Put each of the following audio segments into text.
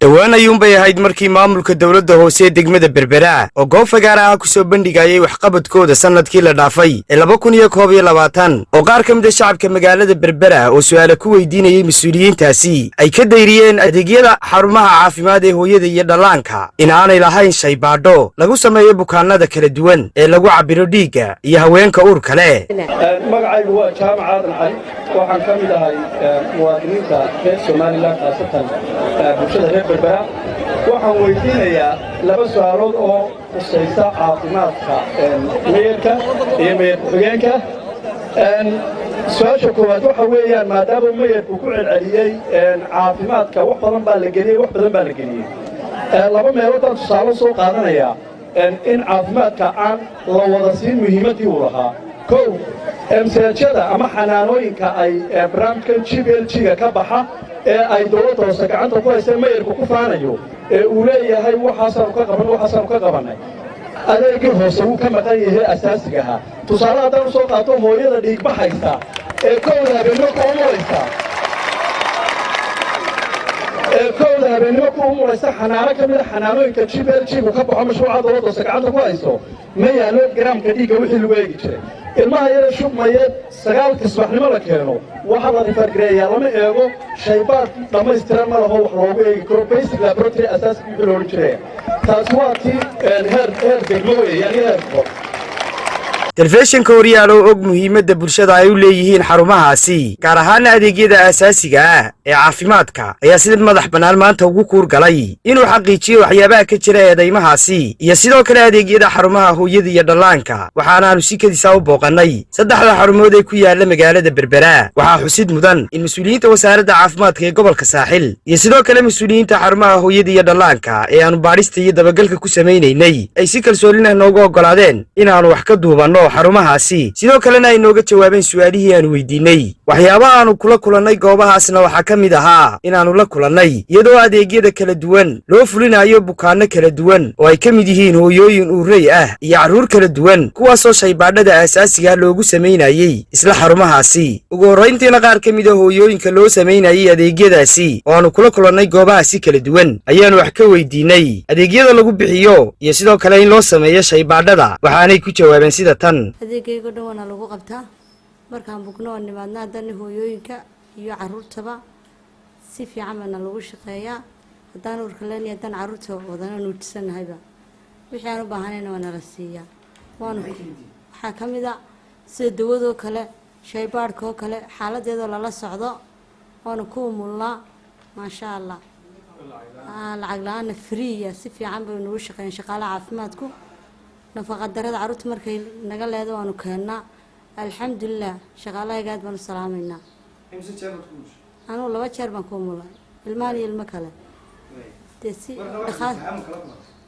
dhawaan ayuunbay ahayd markii maamulka dowladda hoose ee degmada Berbera oo goob fagaar ah ku soo bandhigayay waxqabadkooda sanadkii la dhaafay ee 2021 oo qaar ka mid ah shacabka magaalada Berbera oo su'aalo ku weydiinayay mas'uuliyiintaasi ay ka dayriyeen adeegyada xarumaha caafimaad ee hooyada iyo dhallaanka in aanay lahayn shaybaadho lagu sameeyo bukaanada kala duwan ee lagu cabiro dhiigga iyo haweenka uurka leh. magacaygu waa jaamac aadan cali waxaan ka mid ahay muwaadiniinta reer Soomaaliland khaasatan bulshada reer Berbera waxaan weydiinayaa laba su'aalood oo khusaysa caafimaadka meerka iyo meerka xigeenka su'aasha koowaad waxa weeyaan maadaama meerku ku celceliyay caafimaadka wax badan baa la geliyay laba meelood aan tusaale soo qaadanaya in caafimaadka aan la wada siin muhiimadii uu lahaa kow MCHada ama xanaanooyinka ay barnaamijkan GBLG-ga ka baxa ee ay dowladda hoose gacanta ku haysay meerku ku faanayo ee uu leeyahay waxaasaan ka qabanay adeegii hoose wuu ka maqan yahay asaasiga ahaa tusaale haddaan soo qaato hooyada dhiigbaxaysa ee kowda habeenimo ku umulaysa xanaano ka mid a xanaanooyinka GBLG-gu ka baxo mashruuca dowladda hoose gacanta ku hayso ma yaalo garaamka dhiigga wixii lagu eegi jiray ilmaha yara shubmayeed 9 subaxnimo la keeno waxa la rifargareeyaa lama eego shaybaad dhammaystiran ma laho wax loogu eegi karo basic laboratory asaasiga wixii loogu jiray taas waa tii heer degmo weeyaan heer telefishinka horyaalo og muhiimadda bulshada ay u leeyihiin xarumahaasi gaar ahaan adeegyada aasaasiga ah ee caafimaadka ayaa sidii madax bannaan maanta ugu kuur galay inuu xaqiijiyo waxyaabaha ka jira eedeymahaasi iyo sidoo kale adeegyada xarumaha hooyada iyo dhallaanka waxaanaanu si kadisa u booqannay saddexda xarumood ee ku yaala magaalada Berbera waxaa xusid mudan in mas'uuliyiinta wasaaradda caafimaadka ee gobolka Saaxil iyo sidoo kale mas'uuliyiinta xarumaha hooyada iyo dhallaanka ee aanu baadhista iyo dabagalka ku samaynaynay ay si kalsooni leh noogu oggolaadeen inaanu wax ka duubanno xarumahaasi sidoo kalena ay nooga jawaabeen su'aalihii aan weydiinay waxyaabaha aanu kula kulannay goobahaasna waxaa ka mid ahaa inaanu la kulannay iyadoo adeegyada kala duwan loo fulinayo bukaanno kala duwan oo ay ka mid yihiin hooyooyin uurey ah iyo carruur kala duwan kuwaasoo shaybaadhada aasaasiga loogu samaynayay isla xarumahaasi ugu horrayntiina qaar ka mid a hooyooyinka loo samaynayay adeegyadaasi oo aanu kula kulannay goobahaasi kala duwan ayaanu wax ka weydiinay adeegyada lagu bixiyo iyo sidoo kale in loo sameeyo shaybaadhada waxaanay ku jawaabeen sida tan adeegayga dhan lagu qabtaa markaan bugno oo nimaadna haddana hooyooyinka iyo carruurtaba si fiican bana lagu shaqeeyaa haddaan uurka leen haddaan carruurta wadana nuujisanahayba wixii aan u baahanayna waa nala siiyaa waxaa ka mid a sida dawadoo kale shaybaadhkoo kale xaaladeedoo lala socdo waana ku umulnaa maasha allah lacag la-aana freeya si fiican bay nagu shaqeeyeen shaqaalaha caafimaadku نفقة درد عروت مركي نقل هذا وانو كهنا الحمد لله شغالة قاعد بنو سلامينا. أنا والله بشر بنكون والله المالي المكلا. تسي دخل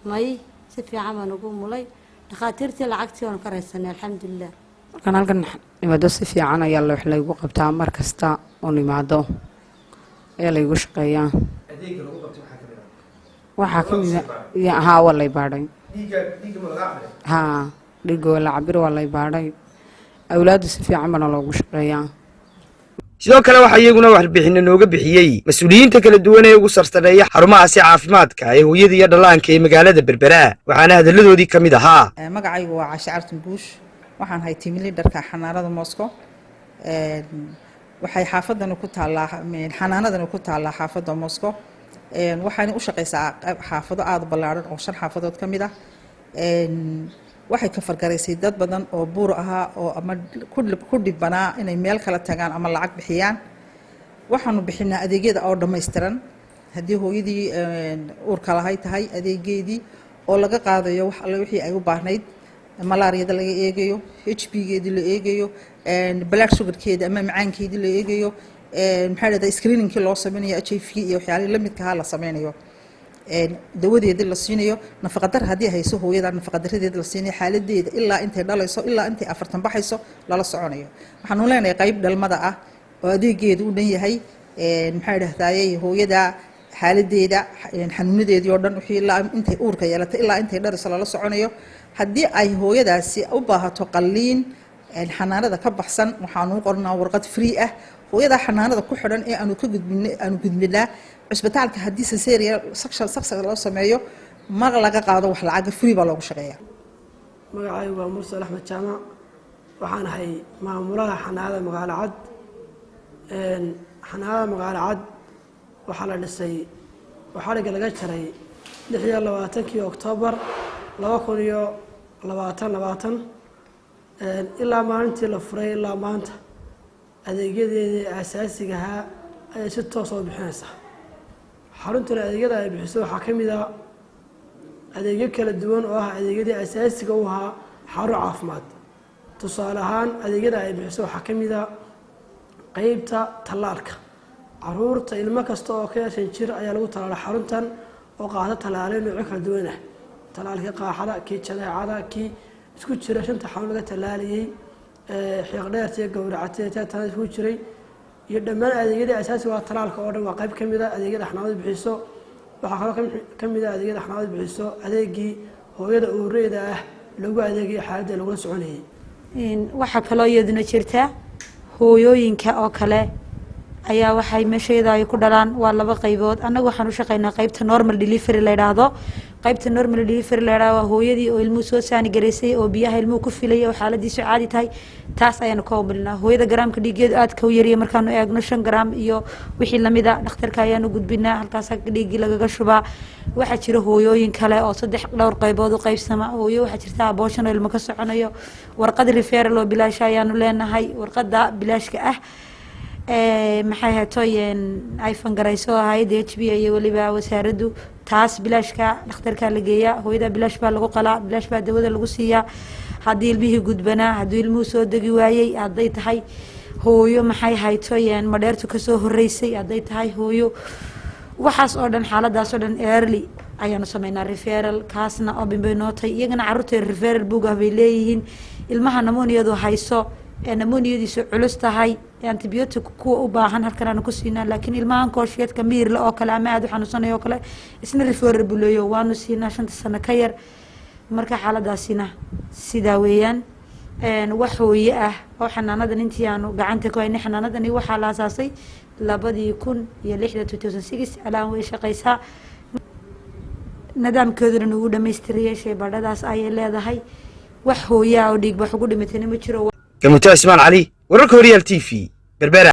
ماي سفي عام نقوم والله دخاترتي العكتي وأنا كرهتني الحمد لله. كان هالكن يبدو سفي عنا يلا وحلا يوقف بتاع مركز تا وني معده يلا يوش قيان. وحكم يا ها والله يبارين. ها dhigo la cabiro waa la baaray awlaadu si fiican bana loogu shaqeeyaa sidoo kale waxa iyaguna warbixin nooga bixiyay mas'uuliyiinta kala duwan ee ugu sarsareeya xarumahaasi caafimaadka ee hooyada iyo dhallaanka ee magaalada Berbera waxaana hadaladoodii kamid ahaa magacaygu waa Caasha Artin Buush waxaan hay team leaderka xanaanada Moscow waxay xaafadan ku taalaa xanaanadan ku taalaa xaafada Moscow waxaan u shaqeysaa xaafado aad ballaaran oo 5 xaafadood kamid ah waxay ka fargaraysay dad badan oo buur ahaa oo ama ku dhibbanaa inay meel kala tagaan ama lacag bixiyaan waxaanu bixinaa adeegyada oo dhammaystiran haddii hooyadii uurka lahay tahay adeegeedii oo laga qaadayo wax alle wixii ay u baahnayd malaariyada laga eegayo HB-geedii la eegayo blood sugar-keeda ama macaankeedii la eegayo maxay dhahdaa screening-kii loo samaynayo HIV iyo waxyaalaha la midka ah la samaynayo dawadeeda la siinayo nafaqadar hadii hayso hooyada nafaqadareeda la siinayo xaaladeeda ilaa intay dhalayso ilaa intay 40 baxayso lala soconayo waxaan u leenahay qayb dhalmada ah oo adeegeedu u dhan yahay maxay dhahdaayay hooyada xaaladeeda xanuunadeedii oo dhan wixii ilaa intay uurka yeelatay ilaa intay dhalayso lala soconayo hadii ay hooyadaasi u baahato qalliin xanaanada ka baxsan waxaan u qornaa warqad free ah hooyada xanaanada ku xidhan ee aanu gudbinaa cisbitaalka haddii cesarean section loo sameeyo mar laga qaado wax lacag free baa loogu shaqeeyaa. magacaygu waa Mursal Axmed Jaamac waxaan ahay maamulaha xanaanada magaalo cad. xanaanada magaalo cad waxaa la dhisay xariga laga jaray 26 Oktoobar 2022 ilaa maalintii la furay ilaa maanta adeegyadeedii aasaasiga ahaa ay si toos u bixinaysaa. xaruntan adeegyada ay bixiso waxaa ka mid ah adeegyo kala duwan oo ah adeegyadii aasaasiga u ahaa xarun caafimaad. tusaale ahaan adeegyada ay bixiso waxaa ka mid ah qaybta tallaalka caruurta ilmo kasta oo ka yeeshan jir ayaa lagu talaalay xaruntan oo qaata talaalay nooc kala duwan ah. talaalka qaaxada, kii jadeecada, kii isku jira shanta xanuun laga talaaliyay xiiqdheerta iyo gowracatay tan isku jiray iyo dhammaan adeegyada aasaasiga ah talaalka oo dhan waa qayb kamid ah adeegyada xanaanada bixiso. waxaa kaloo kamid ah adeegyada xanaanada bixiso adeegii hooyada uureyda ah lagu adeegay xaaladda lagu soconayay. waxaa kaloo iyaduna jirta hooyooyinka oo kale ayaa waxay meesheeda ay ku dhalaan waa laba qaybood. anagu waxaan u shaqeynaa qaybta normal delivery la yiraahdo. qaybta normal delivery la yiraahdo waa hooyadii oo ilmuhu soo saani gareysay oo biyaha ilmuhu ku filay oo xaaladiisu caadi tahay. taas ayaan ka umbilnaa. hooyada garaamka dhiigeedu aad ka yar yahay markaan eegno 5 garaam iyo wixii lamid ah dhakhtarka ayaan u gudbinaa halkaas dhiigii lagaga shubaa. waxaa jira hooyooyin kale oo dhowr qaybood u qaybsama. hooyo waxaa jirta abortion oo ilmo ka soconayo warqad referral oo bilaash ayaanu leenahay. warqada bilaashka ah maxay hay'adooyin ay fangarayso hay'adda HB iyo waliba wasaaraddu taas bilaashka dhakhtarka la geeyaa. hooyada bilaash baa lagu qalaa, bilaash baa dawada lagu siiyaa. haddii ilmihii gudbanaa, haddii ilmuhu soo degi waayay, hadday tahay hooyo maxay hay'adooyin madheertu ka soo horeysay, hadday tahay hooyo waxaas oo dhan xaaladaas oo dhan early ayaanu sameynaa referral. kaasna oo bimbeynotay iyagana carruurta referral buuga bay leeyihiin. ilmaha namooniyadu hayso namooniyadiisu culus tahay antibiyootik kuwa u baahan halkan aan ku siinaa. laakiin ilmahan koosheedka miirle oo kale ama aad u xanuunsanayo oo kale isna referral buleeyo waanu siinaa 5 sano ka yar. marka xaaladaasina sidaa weeyaan. wax hooye ah oo xanaanadan intii aanu gacanta ku haynay. xanaanadani waxaa la aasaasay 2006 alaan way shaqaysaa. nidaamkeeduna uu dhameystiriyay shaybaadhadaas ayay leedahay. wax hooyaa oo dhiig wax ugu dhimatay ma jiro. Gamutaa Ismaan Ali wararka Horyal TV Berbera.